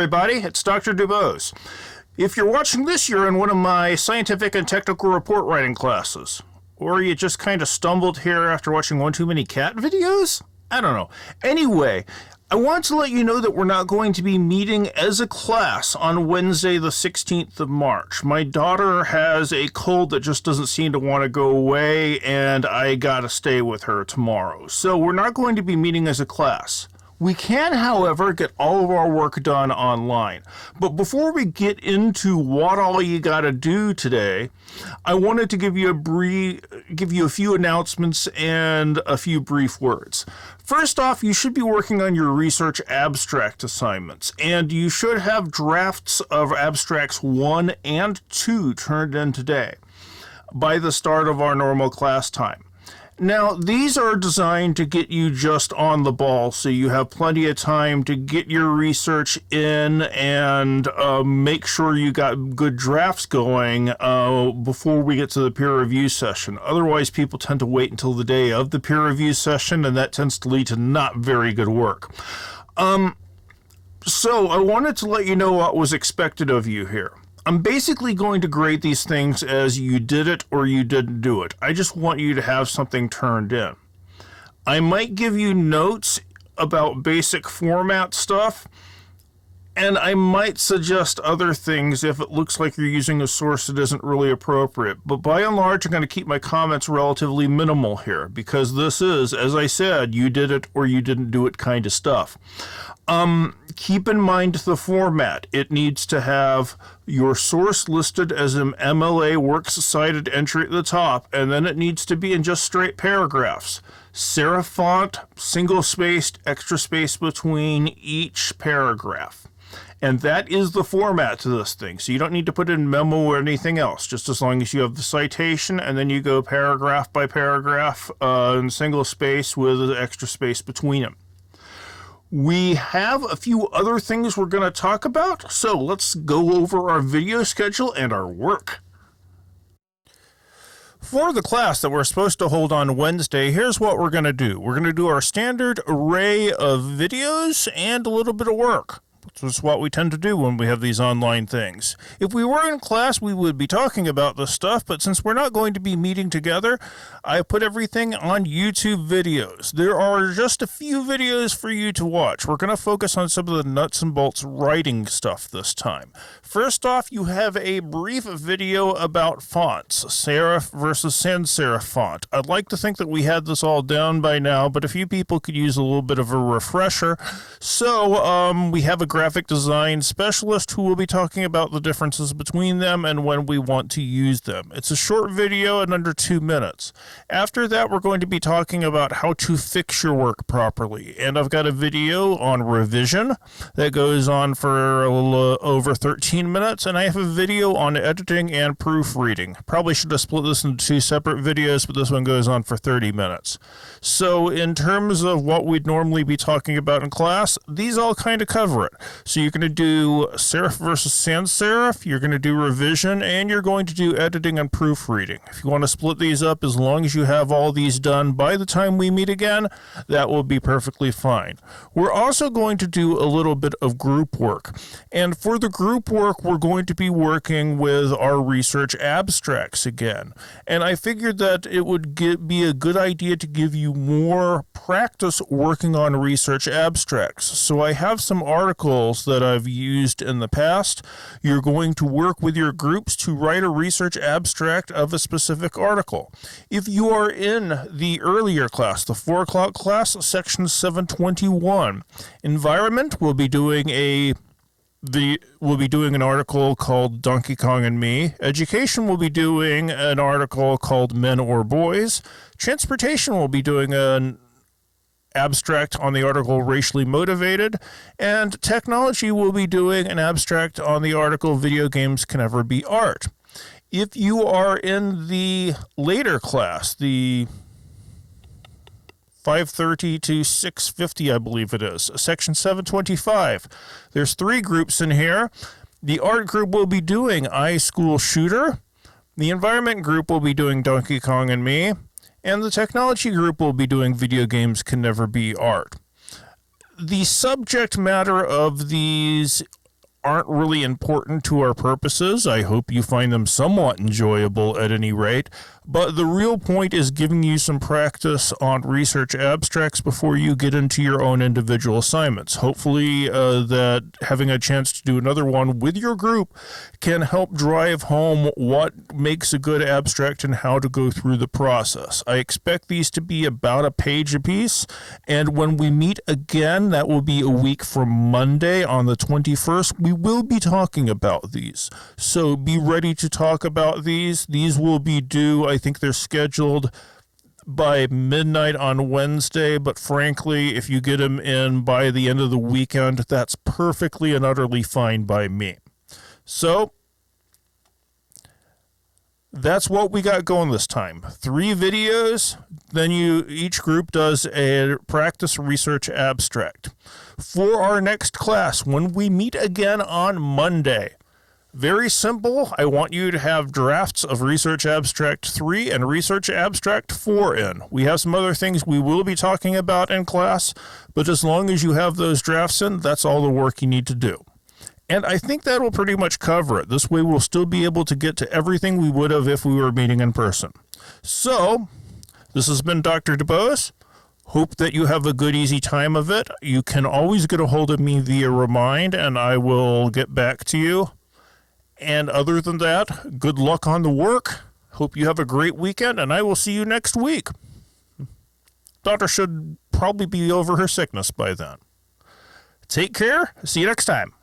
everybody. It's Dr. DuBose. If you're watching this, you're in one of my scientific and technical report writing classes. Or you just kind of stumbled here after watching one too many cat videos? I don't know. Anyway, I want to let you know that we're not going to be meeting as a class on Wednesday the 16th of March. My daughter has a cold that just doesn't seem to want to go away, and I gotta stay with her tomorrow. So we're not going to be meeting as a class. We can, however, get all of our work done online. But before we get into what all you gotta do today, I wanted to give you a few announcements and a few brief words. First off, you should be working on your research abstract assignments, and you should have drafts of abstracts 1 and 2 turned in today by the start of our normal class time. Now, these are designed to get you just on the ball, so you have plenty of time to get your research in and make sure you got good drafts going before we get to the peer review session. Otherwise, people tend to wait until the day of the peer review session, and that tends to lead to not very good work. So I wanted to let you know what was expected of you here. I'm basically going to grade these things as you did it or you didn't do it. I just want you to have something turned in. I might give you notes about basic format stuff, and I might suggest other things if it looks like you're using a source that isn't really appropriate. But by and large, I'm going to keep my comments relatively minimal here because this is, as I said, you did it or you didn't do it kind of stuff. Keep in mind the format. It needs to have your source listed as an MLA Works Cited entry at the top, and then it needs to be in just straight paragraphs. Serif font, single-spaced, extra space between each paragraph. And that is the format to this thing. So you don't need to put in memo or anything else, just as long as you have the citation, and then you go paragraph by paragraph in single space with an extra space between them. We have a few other things we're going to talk about, so let's go over our video schedule and our work. For the class that we're supposed to hold on Wednesday, here's what we're going to do. We're going to do our standard array of videos and a little bit of work. That's what we tend to do when we have these online things. If we were in class, we would be talking about this stuff, but since we're not going to be meeting together, I put everything on YouTube videos. There are just a few videos for you to watch. We're going to focus on some of the nuts and bolts writing stuff this time. First off, you have a brief video about fonts, serif versus sans serif font. I'd like to think that we had this all down by now, but a few people could use a little bit of a refresher. So we have a graphic design specialist who will be talking about the differences between them and when we want to use them. It's a short video in under 2 minutes. After that, we're going to be talking about how to fix your work properly. And I've got a video on revision that goes on for a little over 13 minutes. And I have a video on editing and proofreading. Probably should have split this into 2 separate videos, but this one goes on for 30 minutes. So in terms of what we'd normally be talking about in class, these all kind of cover it. So you're going to do serif versus sans serif, you're going to do revision, and you're going to do editing and proofreading. If you want to split these up, as long as you have all these done by the time we meet again, that will be perfectly fine. We're also going to do a little bit of group work. And for the group work, we're going to be working with our research abstracts again. And I figured that it would be a good idea to give you more practice working on research abstracts. So I have some articles that I've used in the past. You're going to work with your groups to write a research abstract of a specific article. If you are in the earlier class, the 4 o'clock class, section 721, environment, we'll be doing an article called Donkey Kong and Me. Education will be doing an article called Men or Boys. Transportation will be doing an abstract on the article Racially Motivated, and technology will be doing an abstract on the article Video Games Can Never Be Art. If you are in the later class, the 5:30 to 6:50, I believe it is, section 725, there's 3 groups in here. The art group will be doing iSchool Shooter. The environment group will be doing Donkey Kong and Me. And the technology group will be doing Video Games Can Never Be Art. The subject matter of these aren't really important to our purposes. I hope you find them somewhat enjoyable at any rate. But the real point is giving you some practice on research abstracts before you get into your own individual assignments. Hopefully that having a chance to do another one with your group can help drive home what makes a good abstract and how to go through the process. I expect these to be about a page apiece, and when we meet again, that will be a week from Monday on the 21st, we will be talking about these. So be ready to talk about these. These will be due, I think they're scheduled by midnight on Wednesday, but frankly, if you get them in by the end of the weekend, that's perfectly and utterly fine by me. So that's what we got going this time. 3 videos, then each group does a practice research abstract. For our next class, when we meet again on Monday, very simple. I want you to have drafts of Research Abstract 3 and Research Abstract 4 in. We have some other things we will be talking about in class, but as long as you have those drafts in, that's all the work you need to do. And I think that will pretty much cover it. This way we'll still be able to get to everything we would have if we were meeting in person. So, this has been Dr. DuBose. Hope that you have a good, easy time of it. You can always get a hold of me via Remind, and I will get back to you. And other than that, good luck on the work. Hope you have a great weekend, and I will see you next week. Daughter should probably be over her sickness by then. Take care. See you next time.